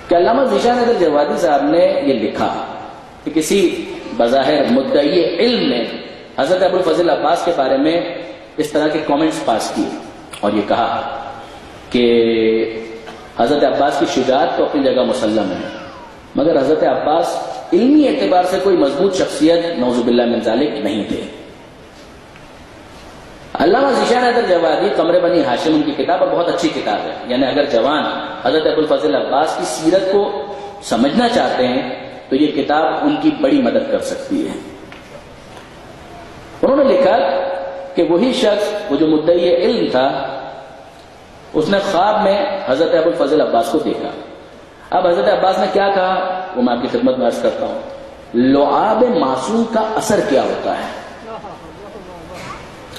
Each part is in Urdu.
کہ علامہ ذیشان حیدر جوادی صاحب نے یہ لکھا کہ کسی بظاہر مدعی علم نے حضرت ابوالفضل عباس کے بارے میں اس طرح کے کامنٹس پاس کیے اور یہ کہا کہ حضرت عباس کی شجاعت تو اپنی جگہ مسلم ہے، مگر حضرت عباس علمی اعتبار سے کوئی مضبوط شخصیت نعوذ باللہ من ذالک نہیں تھے۔ علامہ ذیشان حیدر جوادی قمر بنی ہاشم ان کی کتاب اور بہت اچھی کتاب ہے، یعنی اگر جوان حضرت ابوالفضل عباس کی سیرت کو سمجھنا چاہتے ہیں تو یہ کتاب ان کی بڑی مدد کر سکتی ہے۔ انہوں نے لکھا کہ وہی شخص وہ جو مدعی علم تھا اس نے خواب میں حضرت ابوالفضل عباس کو دیکھا۔ اب حضرت عباس نے کیا کہا وہ میں آپ کی خدمت میں عرض کرتا ہوں۔ لعاب معصوم کا اثر کیا ہوتا ہے؟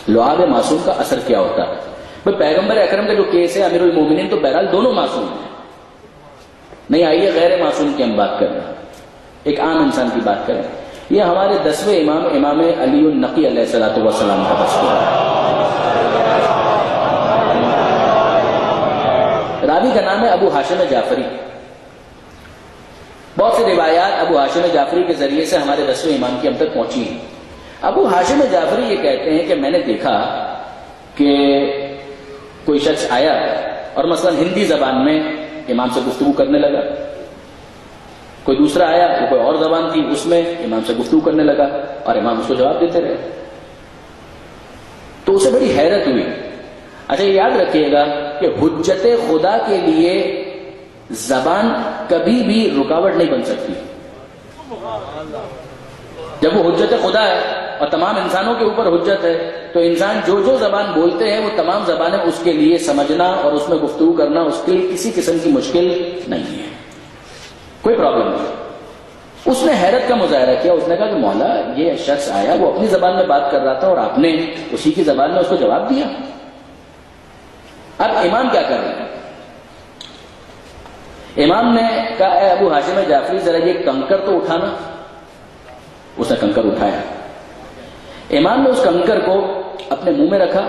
لعاب معصوم کا اثر کیا ہوتا ہے؟ پیغمبر اکرم کا جو کیس ہے امیر المومنین تو بہرحال دونوں معصوم ہیں، نہیں آئیے غیر معصوم کی ہم بات کریں، ایک عام انسان کی بات کریں۔ یہ ہمارے 10ویں امام امام علی النقی علیہ السلام کا تذکرہ ہے۔ راوی کا نام ہے ابو ہاشم جعفری۔ بہت سی روایات ابو ہاشم جعفری کے ذریعے سے ہمارے 10ویں امام کی ہم تک پہنچی ہیں۔ ابو ہاشم جعفری یہ کہتے ہیں کہ میں نے دیکھا کہ کوئی شخص آیا اور مثلا ہندی زبان میں امام سے گفتگو کرنے لگا، کوئی دوسرا آیا وہ کوئی اور زبان تھی اس میں امام سے گفتگو کرنے لگا اور امام اس کو جواب دیتے رہے، تو اسے بڑی حیرت ہوئی۔ اچھا یہ یاد رکھیے گا کہ حجت خدا کے لیے زبان کبھی بھی رکاوٹ نہیں بن سکتی۔ جب وہ حجت خدا ہے اور تمام انسانوں کے اوپر حجت ہے تو انسان جو جو زبان بولتے ہیں وہ تمام زبانیں اس کے لیے سمجھنا اور اس میں گفتگو کرنا اس کے لیے کسی قسم کی مشکل نہیں ہے، کوئی پرابلم نہیں۔ اس نے حیرت کا مظاہرہ کیا، اس نے کہا کہ مولا یہ شخص آیا وہ اپنی زبان میں بات کر رہا تھا اور آپ نے اسی کی زبان میں اس کو جواب دیا۔ اب امام کیا کر رہے ہیں؟ امام نے کہا اے ابو ہاشم جعفری ذرا یہ کنکر تو اٹھانا۔ اس نے کنکر اٹھایا، امام نے اس کنکر کو اپنے منہ میں رکھا،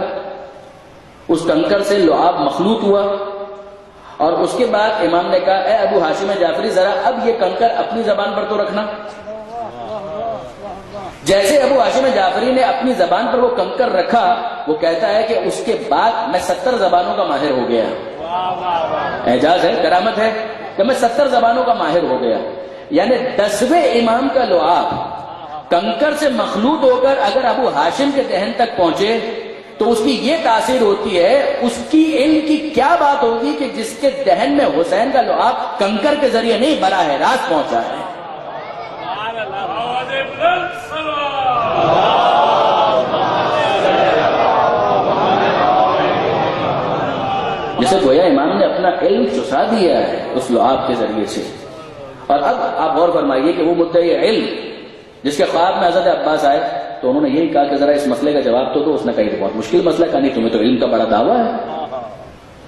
اس کنکر سے لعاب مخلوط ہوا اور اس کے بعد امام نے کہا اے ابو ہاشم جعفری ذرا اب یہ کنکر اپنی زبان پر تو رکھنا۔ جیسے ابو ہاشم جعفری نے اپنی زبان پر وہ کنکر رکھا وہ کہتا ہے کہ اس کے بعد میں 70 زبانوں کا ماہر ہو گیا۔ اعجاز ہے، کرامت ہے کہ میں 70 زبانوں کا ماہر ہو گیا، یعنی 10ویں امام کا لعاب کنکر سے مخلوط ہو کر اگر ابو ہاشم کے دہن تک پہنچے تو اس کی یہ تاثیر ہوتی ہے، اس کی علم کی کیا بات ہوگی کہ جس کے دہن میں حسین کا لعاب کنکر کے ذریعے نہیں براہ راست پہنچا ہے۔ جسے گویا امام نے اپنا علم چسا دیا ہے اس لعاب کے ذریعے سے۔ اور اب آپ غور فرمائیے کہ وہ مدعی علم جس کے خواب میں حضرت عباس آئے تو انہوں نے یہی کہا کہ ذرا اس مسئلے کا جواب تو دو۔ اس نے کہا یہ بہت مشکل مسئلہ، کہا نہیں تمہیں تو علم کا بڑا دعویٰ ہے،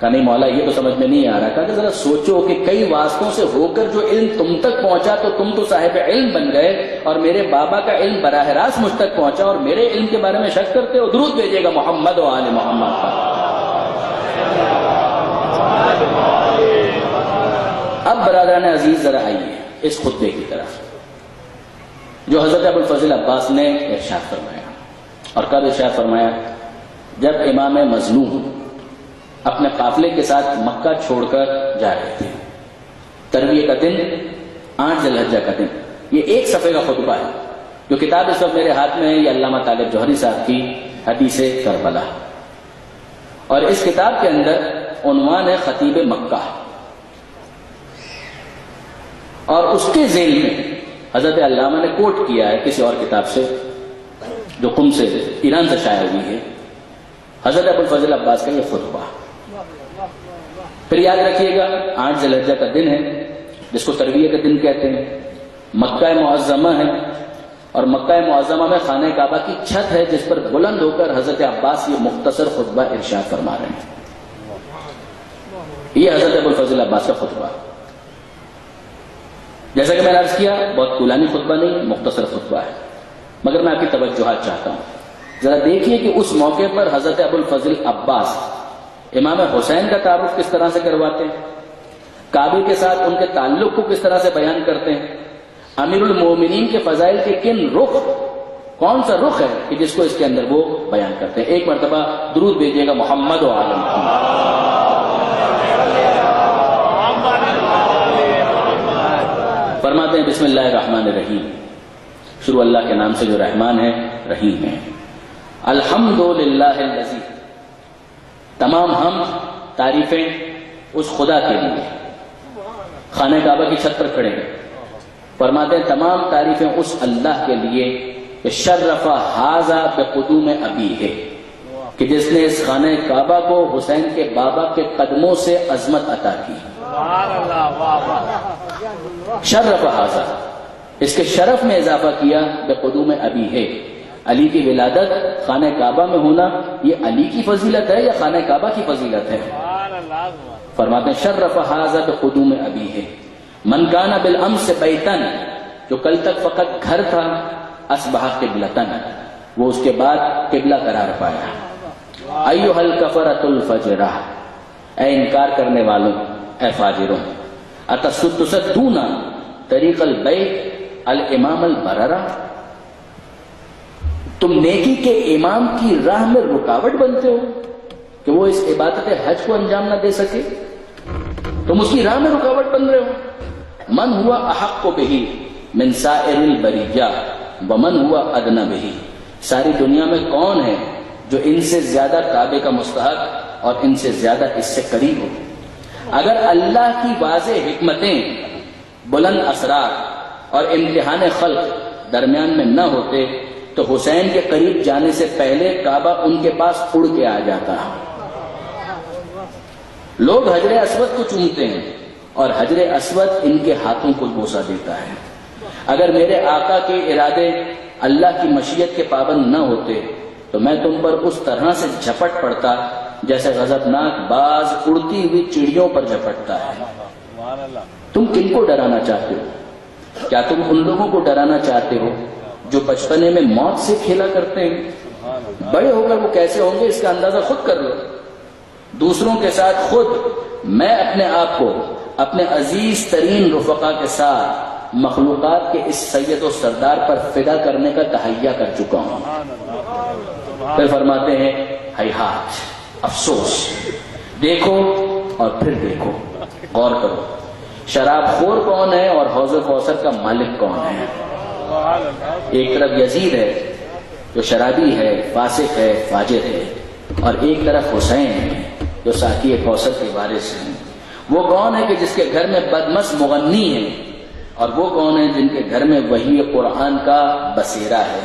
کہا نہیں مولا یہ تو سمجھ میں نہیں آ رہا، کہا کہ ذرا سوچو کہ کئی واسطوں سے ہو کر جو علم تم تک پہنچا تو تم تو صاحب علم بن گئے اور میرے بابا کا علم براہ راست مجھ تک پہنچا اور میرے علم کے بارے میں شک کرتے ہو۔ درود بھیجیے گا محمد و آل محمد پر۔ اب برادران عزیز ذرا آئیے اس خطبے کی طرف جو حضرت ابوالفضل عباس نے ارشاد فرمایا، اور کب ارشاد فرمایا؟ جب امام مظلوم اپنے قافلے کے ساتھ مکہ چھوڑ کر جا رہے تھے، ترویہ کا دن 8 ذی الحجہ کا دن۔ یہ ایک صفحے کا خطبہ ہے، جو کتاب اس وقت میرے ہاتھ میں ہے یہ علامہ طالب جوہری صاحب کی حدیث کربلا، اور اس کتاب کے اندر عنوان ہے خطیب مکہ، اور اس کے ذیل میں حضرت علامہ نے کوٹ کیا ہے کسی اور کتاب سے جو قم سے ایران سے شائع ہوئی ہے، حضرت ابوالفضل عباس کا یہ خطبہ۔ پھر یاد رکھیے گا 8 ذی الحجہ کا دن ہے جس کو ترویہ کا دن کہتے ہیں، مکہ معظمہ ہے، اور مکہ معظمہ میں خانہ کعبہ کی چھت ہے جس پر بلند ہو کر حضرت عباس یہ مختصر خطبہ ارشاد فرما رہے ہیں۔ یہ حضرت ابوالفضل عباس کا خطبہ، جیسا کہ میں نے عرض کیا بہت طولانی خطبہ نہیں، مختصر خطبہ ہے، مگر میں آپ کی توجہات چاہتا ہوں۔ ذرا دیکھیے کہ اس موقع پر حضرت ابوالفضل عباس امام حسین کا تعارف کس طرح سے کرواتے ہیں، کعبے کے ساتھ ان کے تعلق کو کس طرح سے بیان کرتے ہیں، امیر المومنین کے فضائل کے کن رخ، کون سا رخ ہے کہ جس کو اس کے اندر وہ بیان کرتے ہیں۔ ایک مرتبہ درود بھیجیے گا محمد و آل محمد۔ فرماتے ہیں بسم اللہ الرحمن الرحیم، شروع اللہ کے نام سے جو رحمان ہے رحیم ہے۔ الحمدللہ الذی، تمام ہم تعریفیں اس خدا کے لیے، خانہ کعبہ کی چھت پر کھڑے ہیں، فرماتے ہیں تمام تعریفیں اس اللہ کے لیے کہ شرف ھذا بقدوم ابیہ، کہ جس نے اس خانہ کعبہ کو حسین کے بابا کے قدموں سے عظمت عطا کی۔ شرف ھذا، اس کے شرف میں اضافہ کیا بقدوم ابیہ، علی کی ولادت خانہ کعبہ میں ہونا یہ علی کی فضیلت ہے یا خانہ کعبہ کی فضیلت ہے؟ فرماتے ہیں شرف ھذا بقدوم ابیہ، من کان بالامس بیتن، جو کل تک فقط گھر تھا، اصبح قبلتن، وہ اس کے بعد قبلہ قرار پایا۔ ایھا الکفرۃ الفجرہ، اے انکار کرنے والوں، اے فاجروں، تصدون طریق البیت الامام البررہ، تم نیکی کے امام کی راہ میں رکاوٹ بنتے ہو کہ وہ اس عبادت حج کو انجام نہ دے سکے، تم اس کی راہ میں رکاوٹ بن رہے ہو۔ من ہوا احق بہ من سائر البریہ ومن ہوا ادنی بہ، ساری دنیا میں کون ہے جو ان سے زیادہ کعبے کا مستحق اور ان سے زیادہ اس سے قریب ہو؟ اگر اللہ کی واضح حکمتیں، بلند اسرار اور امتحان خلق درمیان میں نہ ہوتے تو حسین کے قریب جانے سے پہلے کعبہ ان کے پاس اڑ کے آ جاتا۔ لوگ حجر اسود کو چومتے ہیں اور حجر اسود ان کے ہاتھوں کو بوسہ دیتا ہے۔ اگر میرے آقا کے ارادے اللہ کی مشیت کے پابند نہ ہوتے تو میں تم پر اس طرح سے جھپٹ پڑتا جیسے غضبناک باز اڑتی ہوئی چڑیوں پر جھپٹتا ہے۔ تم کن کو ڈرانا چاہتے ہو؟ کیا تم ان لوگوں کو ڈرانا چاہتے ہو جو بچپنے میں موت سے کھیلا کرتے ہیں؟ بڑے ہو کر وہ کیسے ہوں گے اس کا اندازہ خود کر لو۔ دوسروں کے ساتھ خود میں اپنے آپ کو اپنے عزیز ترین رفقا کے ساتھ مخلوقات کے اس سید و سردار پر فدا کرنے کا تہیہ کر چکا ہوں۔ پھر فرماتے ہیں ہیہات، افسوس، دیکھو اور پھر دیکھو، غور کرو، شراب خور کون ہے اور حوض کوثر کا مالک کون ہے؟ ایک طرف یزید ہے جو شرابی ہے، فاسق ہے، فاجر ہے، اور ایک طرف حسین ہے جو ساقی کوثر کے وارث ہیں۔ وہ کون ہے کہ جس کے گھر میں بدمست مغنی ہے، اور وہ کون ہے جن کے گھر میں وحی قرآن کا بصیرہ ہے؟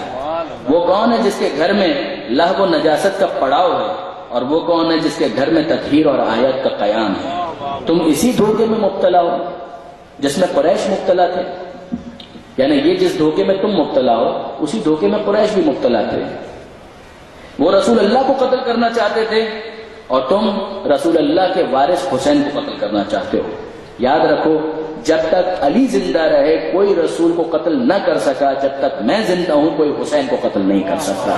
وہ کون ہے جس کے گھر میں لہو و نجاست کا پڑاؤ ہے، اور وہ کون ہے جس کے گھر میں تطہیر اور آیت کا قیام ہے؟ تم اسی دھوکے میں مبتلا ہو جس میں قریش مبتلا تھے، یعنی یہ جس دھوکے میں تم مبتلا ہو اسی دھوکے میں قریش بھی مبتلا تھے۔ وہ رسول اللہ کو قتل کرنا چاہتے تھے اور تم رسول اللہ کے وارث حسین کو قتل کرنا چاہتے ہو۔ یاد رکھو، جب تک علی زندہ رہے کوئی رسول کو قتل نہ کر سکا، جب تک میں زندہ ہوں کوئی حسین کو قتل نہیں کر سکتا۔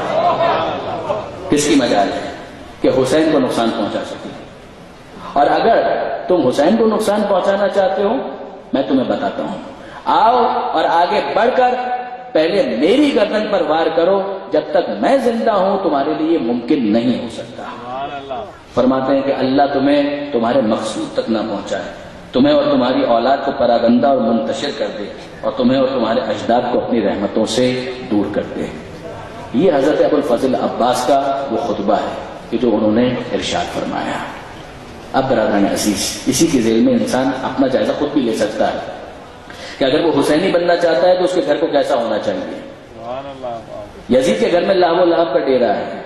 کس کی مجال ہے کہ حسین کو نقصان پہنچا سکے؟ اور اگر تم حسین کو نقصان پہنچانا چاہتے ہو میں تمہیں بتاتا ہوں، آؤ اور آگے بڑھ کر پہلے میری گردن پر وار کرو، جب تک میں زندہ ہوں تمہارے لیے ممکن نہیں ہو سکتا۔ فرماتے ہیں کہ اللہ تمہیں تمہارے مقصود تک نہ پہنچائے، تمہیں اور تمہاری اولاد کو پراگندہ اور منتشر کر دے، اور تمہیں اور تمہارے اجداد کو اپنی رحمتوں سے دور کر دے۔ یہ حضرت ابوالفضل عباس کا وہ خطبہ ہے کہ جو انہوں نے ارشاد فرمایا۔ اب برادران عزیز، اسی کے ذیل میں انسان اپنا جائزہ خود بھی لے سکتا ہے کہ اگر وہ حسینی بننا چاہتا ہے تو اس کے گھر کو کیسا ہونا چاہیے۔ یزید کے گھر میں لاو لعب کا ڈیرا ہے،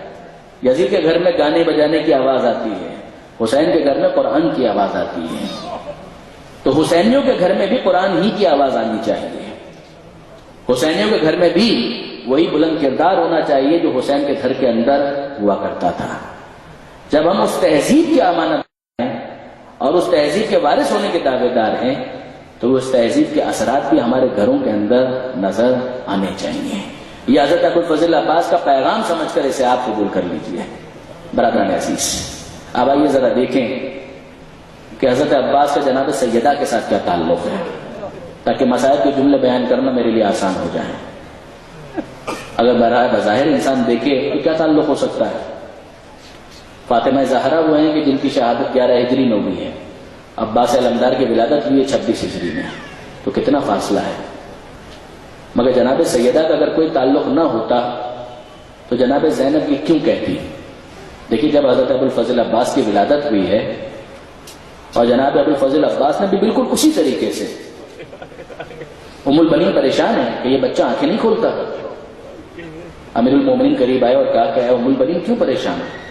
یزید کے گھر میں گانے بجانے کی آواز آتی ہے، حسین کے گھر میں قرآن کی آواز آتی ہے، تو حسینیوں کے گھر میں بھی قرآن ہی کی آواز آنی چاہیے۔ حسینیوں کے گھر میں بھی وہی بلند کردار ہونا چاہیے جو حسین کے گھر کے اندر ہوا کرتا تھا۔ جب ہم اس تہذیب کی امانت ہیں اور اس تہذیب کے وارث ہونے کے دعوے دار ہیں تو اس تہذیب کے اثرات بھی ہمارے گھروں کے اندر نظر آنے چاہیے۔ یہ حضرت ابوالفضل عباس کا پیغام سمجھ کر اسے آپ قبول کر لیجئے۔ برادران عزیز، اب آئیے ذرا دیکھیں کہ حضرت عباس کا جناب سیدہ کے ساتھ کیا تعلق ہے، تاکہ مسائل کے جملے بیان کرنا میرے لیے آسان ہو جائے۔ اگر بظاہر انسان دیکھے تو کیا تعلق ہو سکتا ہے؟ فاطمہ زہرا وہ ہیں کہ جن کی شہادت 11 ہجری میں ہوئی ہے، عباس علمدار کی ولادت ہوئی ہے 26 ہجری میں، تو کتنا فاصلہ ہے۔ مگر جناب سیدہ کا اگر کوئی تعلق نہ ہوتا تو جناب زینب کی کیوں کہتی؟ دیکھیے جب حضرت ابو الفضل عباس کی ولادت ہوئی ہے اور جناب ابو الفضل عباس نے بھی بالکل اسی طریقے سے، ام البنین پریشان ہے کہ یہ بچہ آنکھیں نہیں کھولتا۔ امیر المومنین قریب آئے اور کہا کہ اے ام البنین کیوں پریشان ہے؟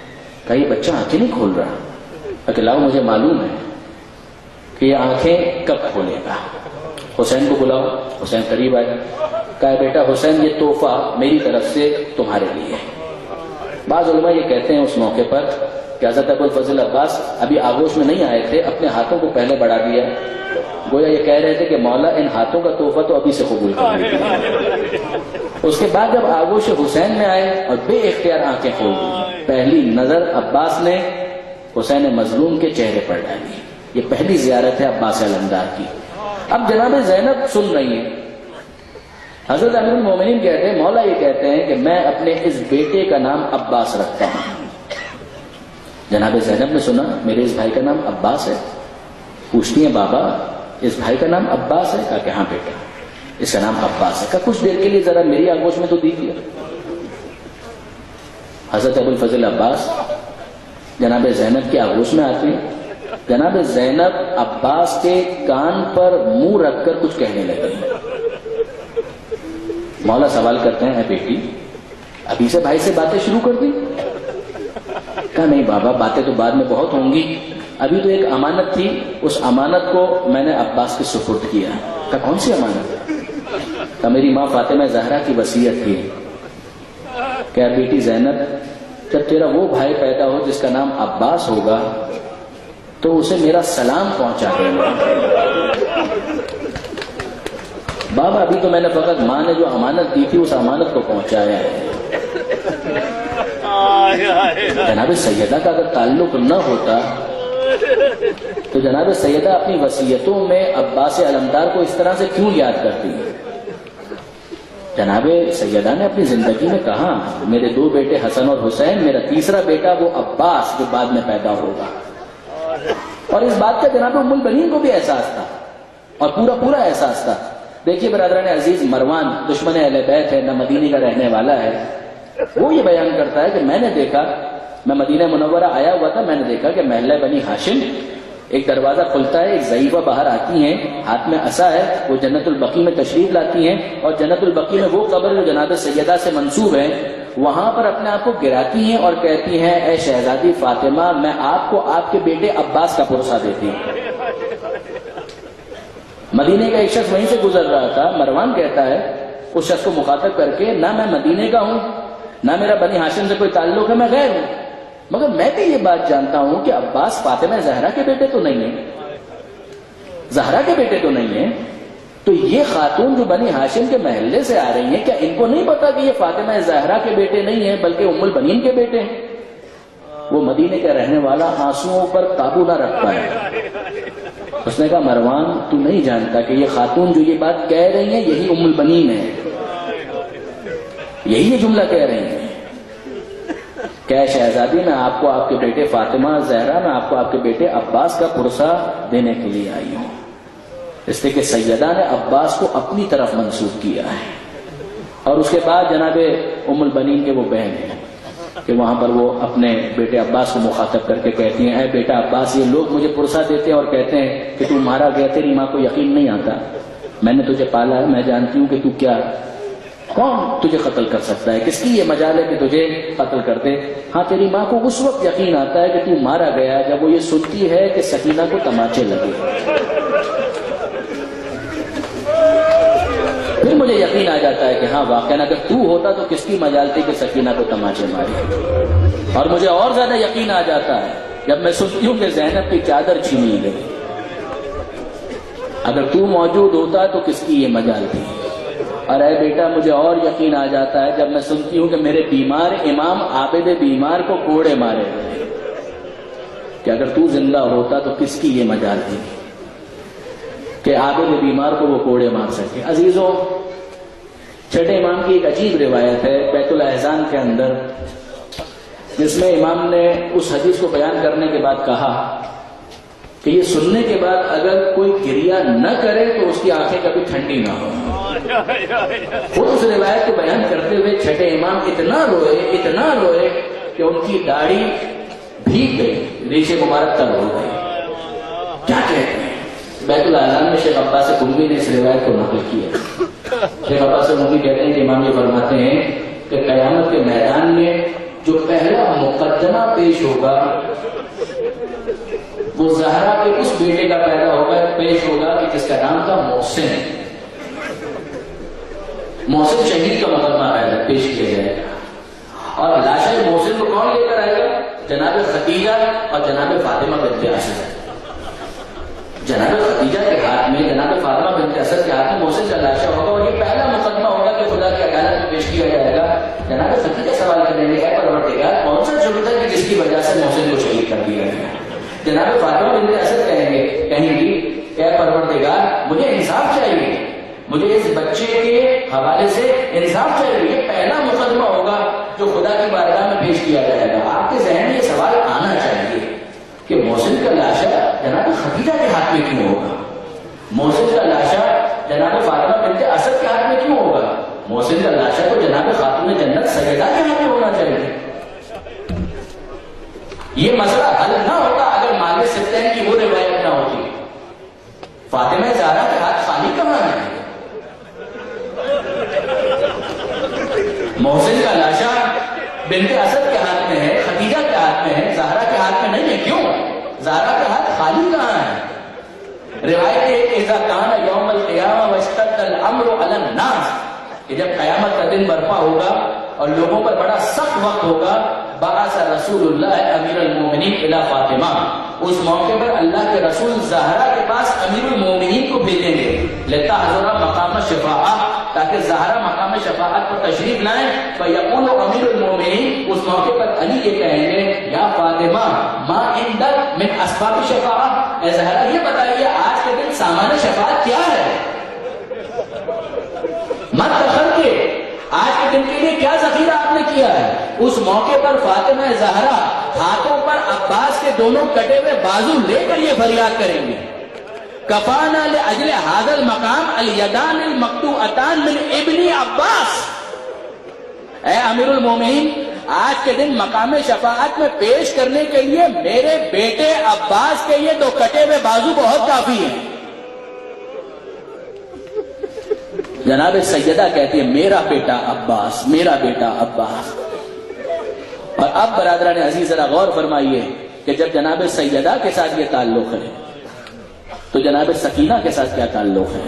کہا یہ بچہ آنکھیں نہیں کھول رہا۔ کہ لاؤ مجھے معلوم ہے کہ یہ آنکھیں کب کھولے گا۔ حسین کو بلاؤ۔ حسین قریب آئے، کہا بیٹا حسین یہ تحفہ میری طرف سے تمہارے لیے ہے۔ بعض علماء یہ کہتے ہیں اس موقع پر کہ حضرت ابو الفضل عباس ابھی آغوش میں نہیں آئے تھے، اپنے ہاتھوں کو پہلے بڑھا دیا، گویا یہ کہہ رہے تھے کہ مولا ان ہاتھوں کا تحفہ تو ابھی سے قبول کر لیجیے۔ اس کے بعد جب آغوش حسین میں آئے اور بے اختیار آنکھیں کھول دی، پہلی نظر عباس نے حسین مظلوم کے چہرے پر ڈالی۔ یہ پہلی زیارت ہے عباس علمدار کی۔ اب جناب زینب سن رہی ہیں، حضرت امیر المومنین کہتے ہیں مولا یہ کہتے ہیں کہ میں اپنے اس بیٹے کا نام عباس رکھتا ہوں۔ جناب زینب نے سنا میرے اس بھائی کا نام عباس ہے، پوچھتی ہیں بابا اس بھائی کا نام عباس ہے؟ کہا کہ ہاں بیٹا اس کا نام عباس ہے۔ کہا کچھ دیر کے لیے ذرا میری آگوش میں تو دیکھیے۔ حضرت ابو الفضل عباس جناب زینب کی آگوش میں آتے ہیں۔ جناب زینب عباس کے کان پر منہ رکھ کر کچھ کہنے لگے۔ مولا سوال کرتے ہیں اے بیٹی ابھی سے بھائی سے باتیں شروع کر دی؟ کہا نہیں بابا باتیں تو بعد میں بہت ہوں گی، ابھی تو ایک امانت تھی، اس امانت کو میں نے عباس کے سپرد کیا۔ کہا کون سی امانت؟ کہا میری ماں فاطمہ زہرا کی وصیت تھی کہ بیٹی زینب جب تیرا وہ بھائی پیدا ہو جس کا نام عباس ہوگا تو اسے میرا سلام پہنچا دینا۔ بابا ابھی تو میں نے فقط ماں نے جو امانت دی تھی اس امانت کو پہنچایا ہے۔ جناب سیدہ کا اگر تعلق نہ ہوتا تو جناب سیدہ اپنی وصیتوں میں عباس علمدار کو اس طرح سے کیوں یاد کرتی؟ جناب سیدہ نے اپنی زندگی میں کہا میرے 2 بیٹے حسن اور حسین، میرا تیسرا بیٹا وہ عباس جو بعد میں پیدا ہوگا۔ اور اس بات کا جناب ام البنین کو بھی احساس تھا اور پورا احساس تھا۔ دیکھیے برادران عزیز، مروان دشمن اہل بیت ہے، نہ مدینے کا رہنے والا ہے، وہ یہ بیان کرتا ہے کہ میں نے دیکھا، میں مدینہ منورہ آیا ہوا تھا، میں نے دیکھا کہ محلہ بنی ہاشم ایک دروازہ کھلتا ہے، ایک ضعیفہ باہر آتی ہیں، ہاتھ میں عصا ہے، وہ جنت البقیع میں تشریف لاتی ہیں اور جنت البقیع میں وہ قبر جو جناب سیدہ سے منسوب ہے وہاں پر اپنے آپ کو گراتی ہیں اور کہتی ہیں اے شہزادی فاطمہ میں آپ کو آپ کے بیٹے عباس کا پرسہ دیتی ہوں۔ مدینے کا ایک شخص وہیں سے گزر رہا تھا، مروان کہتا ہے اس شخص کو مخاطب کر کے نہ میں مدینے کا ہوں نہ میرا بنی ہاشم سے کوئی تعلق ہے، میں غیر ہوں، مگر میں بھی یہ بات جانتا ہوں کہ عباس فاطمہ زہرا کے بیٹے تو نہیں ہیں، زہرا کے بیٹے تو نہیں ہیں، تو یہ خاتون جو بنی ہاشم کے محلے سے آ رہی ہیں کیا ان کو نہیں پتا کہ یہ فاطمہ زہرا کے بیٹے نہیں ہیں بلکہ ام البنین کے بیٹے ہیں؟ وہ مدینے کا رہنے والا آنسوؤں پر قابو نہ رکھ پایا۔ اس نے کہا مروان تو نہیں جانتا کہ یہ خاتون جو یہ بات کہہ رہی ہیں یہی ام البنین ہے، یہی یہ جملہ کہہ رہی ہیں کہ شہزادی میں آپ کو آپ کے بیٹے فاطمہ زہرا، میں آپ کو آپ کے بیٹے عباس کا پرسہ دینے کے لیے آئی ہوں۔ اس لیے کہ سیدہ نے عباس کو اپنی طرف منسوب کیا ہے۔ اور اس کے بعد جناب ام البنین کے وہ بہن ہیں کہ وہاں پر وہ اپنے بیٹے عباس کو مخاطب کر کے کہتی ہیں اے بیٹا عباس یہ لوگ مجھے پرسہ دیتے ہیں اور کہتے ہیں کہ تو مارا گیا، تیری ماں کو یقین نہیں آتا، میں نے تجھے پالا ہے، میں جانتی ہوں کہ تو کیا، کون تجھے قتل کر سکتا ہے، کس کی یہ مجال ہے کہ تجھے قتل کر دے؟ ہاں تیری ماں کو اس وقت یقین آتا ہے کہ تو مارا گیا جب وہ یہ سنتی ہے کہ سکینہ کو تماچے لگے، پھر مجھے یقین آ جاتا ہے کہ ہاں واقعا اگر تو ہوتا تو کس کی مجال تھی کہ سکینہ کو تماچے مارے۔ اور مجھے اور زیادہ یقین آ جاتا ہے جب میں سنتی ہوں کہ زینب کی چادر چھینی گئی، اگر تو موجود ہوتا تو کس کی یہ مجال تھی؟ اور اے بیٹا مجھے اور یقین آ جاتا ہے جب میں سنتی ہوں کہ میرے بیمار امام عابد بیمار کو کوڑے مارے گئے۔ کہ اگر تو زندہ ہوتا تو کس کی یہ مجال تھی کہ عابد بیمار کو وہ کوڑے مار سکے۔ عزیزوں، چھٹے امام کی ایک عجیب روایت ہے بیت الاحزان کے اندر، جس میں امام نے اس حدیث کو بیان کرنے کے بعد کہا کہ یہ سننے کے بعد اگر کوئی گریہ نہ کرے تو اس کی آنکھیں کبھی ٹھنڈی نہ ہو۔ وہ اس روایت کو بیان کرتے ہوئے چھٹے امام اتنا روئے کہ ان کی داڑھی بھیگ گئی، ریشے مبارک تر ہو گئی۔ کیا کہتے ہیں؟ بیت الاحزان میں شیخ عباس قمبی نے اس روایت کو نقل کیا۔ شیخ عباس قمبی کہتے ہیں کہ امام یہ فرماتے ہیں کہ قیامت کے میدان میں جو پہلا مقدمہ پیش ہوگا وہ زہرا کے اس بیٹے کا پیش ہوگا کہ جس کا نام تھا محسن۔ محسن شہید کا مقدمہ پیش کیا جائے گا، اور لاشیں محسن کو کون لے کر آئے گا؟ جناب خدیجہ اور جناب فاطمہ بنت اسد۔ جناب خدیجہ کے ہاتھ میں، جناب فاطمہ بنت اسد کے ہاتھ میں محسن کا لاشا ہوگا، اور یہ پہلا مقدمہ ہوگا کہ خدا کی عدالت میں پیش کیا جائے گا۔ جناب خدیجہ سوال کریں گے، اے پروردگار کون سا جرم تھا کہ جس کی وجہ سے محسن کو شہید کر دیا گیا؟ جناب فاطمہ بنت اسد کہیں گی اے پروردگار مجھے انصاف چاہیے، مجھے اس بچے کے حوالے سے انصاف چاہیے۔ یہ پہلا مقدمہ ہوگا جو خدا کی بارگاہ میں پیش کیا جائے گا۔ آپ کے ذہن میں یہ سوال آنا چاہیے کہ محسن کا لاشا جناب خدیجہ کے ہاتھ میں کیوں ہوگا؟ محسن کا لاشا جناب فاطمہ بنت اسد کے ہاتھ میں کیوں ہوگا؟ محسن کا لاشا تو جناب خاتون جنت سیدہ کے ہاتھ میں ہونا چاہیے۔ یہ مسئلہ حل نہ ہوتا اگر مالک ستین کی وہ روایت نہ ہوتی۔ فاطمہ زہرا کے ہاتھ خالی کہاں ہے؟ محسن کا لاشا بنت اسد کے ہاتھ میں ہے، خدیجہ کے ہاتھ میں ہے، زہرا کے ہاتھ میں نہیں ہے۔ کیوں؟ زہرا کے ہاتھ خالی کہاں ہے؟ روایت ہے کہ اذا کان یوم القیامہ واشتد الامر علی الناس، کہ جب قیامت کا دن برپا ہوگا اور لوگوں پر بڑا سخت وقت ہوگا، بعث رسول اللہ امیر المومنین الی فاطمہ، اس موقع پر اللہ کے رسول زہرا کے پاس امیر المومنین کو بھیجیں گے، لتحضر مقام شفاعہ، تاکہ زہرا مقام شفاعت پر تشریف لائیں۔ فیقول امیر المومنین، اس موقع پر علی یہ کہیں گے یا فاطمہ ما عندک من اسباب شفاعہ، اے زہرا یہ بتائیے آج کے دن سامان شفاعت کیا ہے؟ مت تخر کے آج کے دن کے لیے کیا ذخیرہ آپ نے کیا ہے؟ اس موقع پر فاطمہ زہرا ہاتھوں پر عباس کے دونوں کٹے ہوئے بازو لے کر یہ فریاد کریں گے، کفانا لاجل ھذا المقام الیدان المقطوعتان من ابن عباس، اے امیر المومنین آج کے دن مقام شفاعت میں پیش کرنے کے لیے میرے بیٹے عباس کے یہ دو کٹے ہوئے بازو بہت کافی ہیں۔ جناب سیدہ کہتی ہے میرا بیٹا عباس، میرا بیٹا عباس۔ اور اب برادران عزیز ذرا غور فرمائیے کہ جب جناب سیدہ کے ساتھ یہ تعلق ہے تو جناب سکینہ کے ساتھ کیا تعلق ہے؟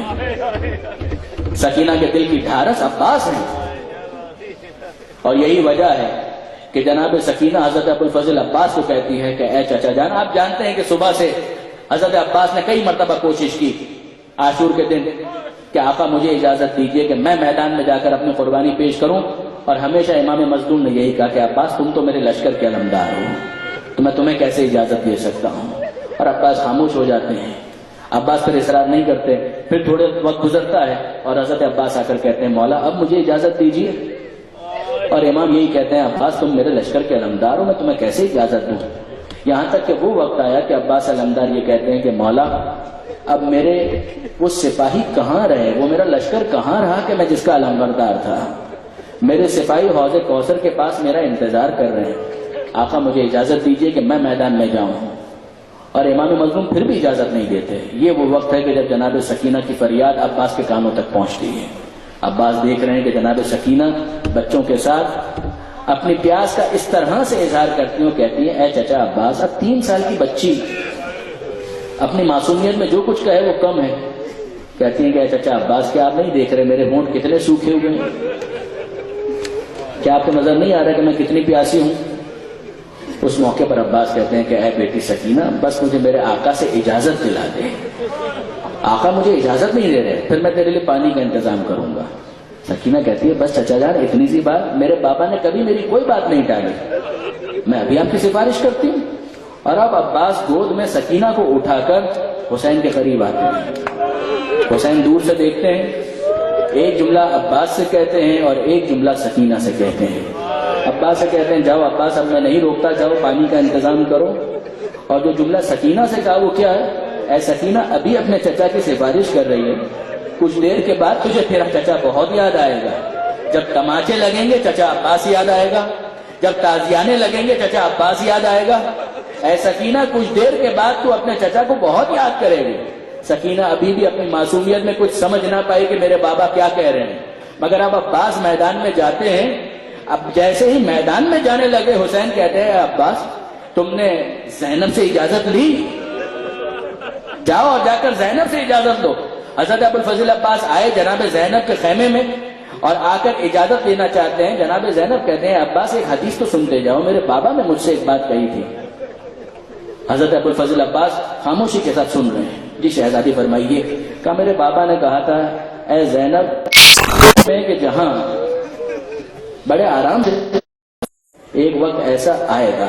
سکینہ کے دل کی ڈھارس عباس ہے، اور یہی وجہ ہے کہ جناب سکینہ حضرت ابوالفضل عباس کو کہتی ہے کہ اے چچا جان، آپ جانتے ہیں کہ صبح سے حضرت عباس نے کئی مرتبہ کوشش کی عاشور کے دن کہ آقا مجھے اجازت دیجئے کہ میں میدان میں جا کر اپنی قربانی پیش کروں، اور ہمیشہ امام مظلوم نے یہی کہا کہ عباس تم تو میرے لشکر کے علمدار ہو، تو میں تمہیں کیسے اجازت دے سکتا ہوں؟ اور عباس خاموش ہو جاتے ہیں۔ عباس پھر اصرار نہیں کرتے، پھر تھوڑے وقت گزرتا ہے اور حضرت عباس آ کر کہتے ہیں مولا اب مجھے اجازت دیجئے، اور امام یہی کہتے ہیں عباس تم میرے لشکر کے علمدار ہو، میں تمہیں کیسے اجازت دوں؟ یہاں تک کہ وہ وقت آیا کہ عباس علمدار یہ کہتے ہیں کہ مولا اب میرے وہ سپاہی کہاں رہے، وہ میرا لشکر کہاں رہا کہ میں جس کا علمبردار تھا؟ میرے سپاہی حوض کوثر کے پاس میرا انتظار کر رہے ہیں، آقا مجھے اجازت دیجئے کہ میں میدان میں جاؤں۔ اور امام مظلوم پھر بھی اجازت نہیں دیتے۔ یہ وہ وقت ہے کہ جب جناب سکینہ کی فریاد عباس کے کانوں تک پہنچتی ہے۔ عباس دیکھ رہے ہیں کہ جناب سکینہ بچوں کے ساتھ اپنی پیاس کا اس طرح سے اظہار کرتی ہیں، کہتی ہیں اے چچا عباس اب 3 سال کی بچی اپنی معصومیت میں جو کچھ کہے وہ کم ہے۔ کہتی ہیں کہ اے چچا عباس کیا آپ نہیں دیکھ رہے میرے ہونٹ کتنے سوکھے ہوئے ہیں؟ کیا آپ کو نظر نہیں آ رہا کہ میں کتنی پیاسی ہوں؟ اس موقع پر عباس کہتے ہیں کہ اے بیٹی سکینہ بس مجھے میرے آقا سے اجازت دلا دے، آقا مجھے اجازت نہیں دے رہے، پھر میں تیرے لیے پانی کا انتظام کروں گا۔ سکینہ کہتی ہے بس چچا جان اتنی سی بات، میرے بابا نے کبھی میری کوئی بات نہیں ٹالی، میں ابھی آپ کی سفارش کرتی ہوں۔ اور اب عباس گود میں سکینہ کو اٹھا کر حسین کے قریب آتے ہیں. حسین دور سے دیکھتے ہیں, ایک جملہ عباس سے کہتے ہیں اور ایک جملہ سکینہ سے کہتے ہیں. عباس سے کہتے ہیں جاؤ عباس, اب میں نہیں روکتا, جاؤ پانی کا انتظام کرو. اور جو جملہ سکینہ سے کہا وہ کیا ہے؟ اے سکینہ, ابھی اپنے چچا کی سفارش کر رہی ہے, کچھ دیر کے بعد تجھے پھر چچا بہت یاد آئے گا. جب تماچے لگیں گے چچا عباس یاد آئے گا, جب تازیانے لگیں گے چچا عباس یاد آئے گا. اے سکینہ, کچھ دیر کے بعد تو اپنے چچا کو بہت یاد کرے گی. سکینہ ابھی بھی اپنی معصومیت میں کچھ سمجھ نہ پائی کہ میرے بابا کیا کہہ رہے ہیں, مگر اب عباس میدان میں جاتے ہیں. اب جیسے ہی میدان میں جانے لگے حسین کہتے ہیں عباس, تم نے زینب سے اجازت لی؟ جاؤ اور جا کر زینب سے اجازت لو. حضرت ابوالفضل عباس آئے جناب زینب کے خیمے میں اور آ کر اجازت لینا چاہتے ہیں. جناب زینب کہتے ہیں عباس ایک حدیث تو سنتے جاؤ, میرے بابا نے مجھ سے ایک بات کہی تھی. حضرت ابوالفضل عباس خاموشی کے ساتھ سن رہے ہیں. جی شہزادی فرمائیے. کہا میرے بابا نے کہا تھا اے زینب میں کہ جہاں بڑے آرام سے, ایک وقت ایسا آئے گا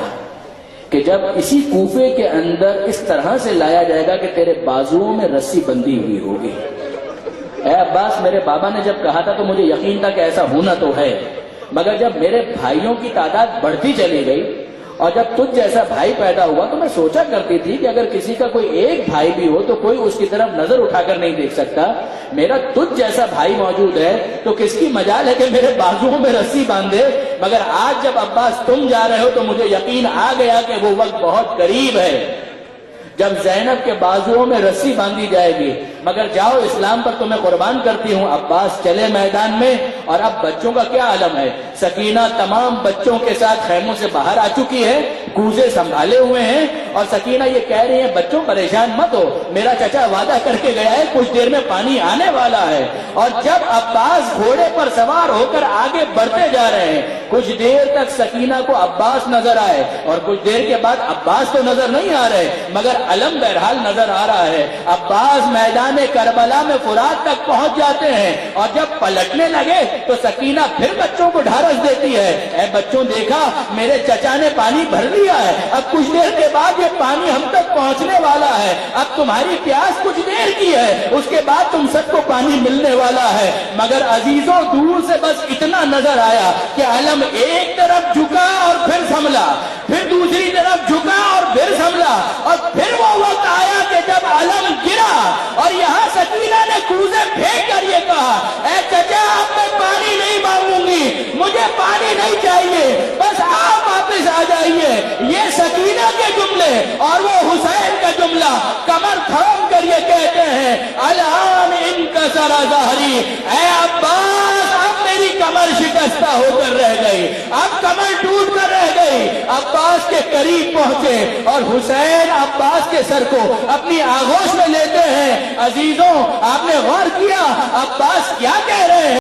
کہ جب اسی کوفے کے اندر اس طرح سے لایا جائے گا کہ تیرے بازوؤں میں رسی بندھی ہوئی ہوگی. اے عباس, میرے بابا نے جب کہا تھا تو مجھے یقین تھا کہ ایسا ہونا تو ہے, مگر جب میرے بھائیوں کی تعداد بڑھتی چلی گئی اور جب تجھ جیسا بھائی پیدا ہوا تو میں سوچا کرتی تھی کہ اگر کسی کا کوئی ایک بھائی بھی ہو تو کوئی اس کی طرف نظر اٹھا کر نہیں دیکھ سکتا. میرا تجھ جیسا بھائی موجود ہے تو کس کی مجال ہے کہ میرے بازوؤں میں رسی باندھے. مگر آج جب عباس تم جا رہے ہو تو مجھے یقین آ گیا کہ وہ وقت بہت قریب ہے جب زینب کے بازوؤں میں رسی باندھی جائے گی. مگر جاؤ, اسلام پر تمہیں قربان کرتی ہوں. عباس چلے میدان میں. اور اب بچوں کا کیا عالم ہے؟ سکینہ تمام بچوں کے ساتھ خیموں سے باہر آ چکی ہے, کوزے سنبھالے ہوئے ہیں, اور سکینہ یہ کہہ رہی ہے بچوں پریشان مت ہو, میرا چچا وعدہ کر کے گیا ہے کچھ دیر میں پانی آنے والا ہے. اور جب عباس گھوڑے پر سوار ہو کر آگے بڑھتے جا رہے ہیں, کچھ دیر تک سکینہ کو عباس نظر آئے اور کچھ دیر کے بعد عباس تو نظر نہیں آ رہے مگر علم بہرحال نظر آ رہا ہے. عباس میدان کربلا میں فرات تک پہنچ جاتے ہیں اور جب پلٹنے لگے تو سکینہ پھر بچوں کو ڈھارس دیتی ہے, اے بچوں دیکھا میرے چچا نے پانی بھر لیا ہے, اب کچھ دیر کے بعد یہ پانی ہم تک پہنچنے والا ہے, اب تمہاری پیاس کچھ دیر کی ہے, اس کے بعد تم سب کو پانی ملنے والا ہے. مگر عزیزوں دور سے بس اتنا نظر آیا کہ علم ایک طرف جھکا اور پھر سنبھلا, پھر دوسری طرف جھکا اور پھر سنبھلا, اور پھر وہ وقت آیا کہ جب علم گرا اور یہاں سکینہ نے کوزے پھینک کر یہ کہا اے چچا اب میں پانی نہیں مانگوں گی, مجھے پانی نہیں چاہیے, بس آپ واپس آ جائیے. یہ سکینہ کے جملے اور وہ حسین کا جملہ کمر تھام کر یہ کہتے ہیں الان انکسر ظہری, اے عباس اب میری کمر شکستہ ہو کر رہ گئی, اب کمر ٹوٹ کر رہ گئی. عباس کے قریب پہنچے اور حسین عباس کے سر کو اپنی آغوش میں لیتے ہیں. عزیزوں آپ نے غور کیا عباس کیا کہہ رہے ہیں؟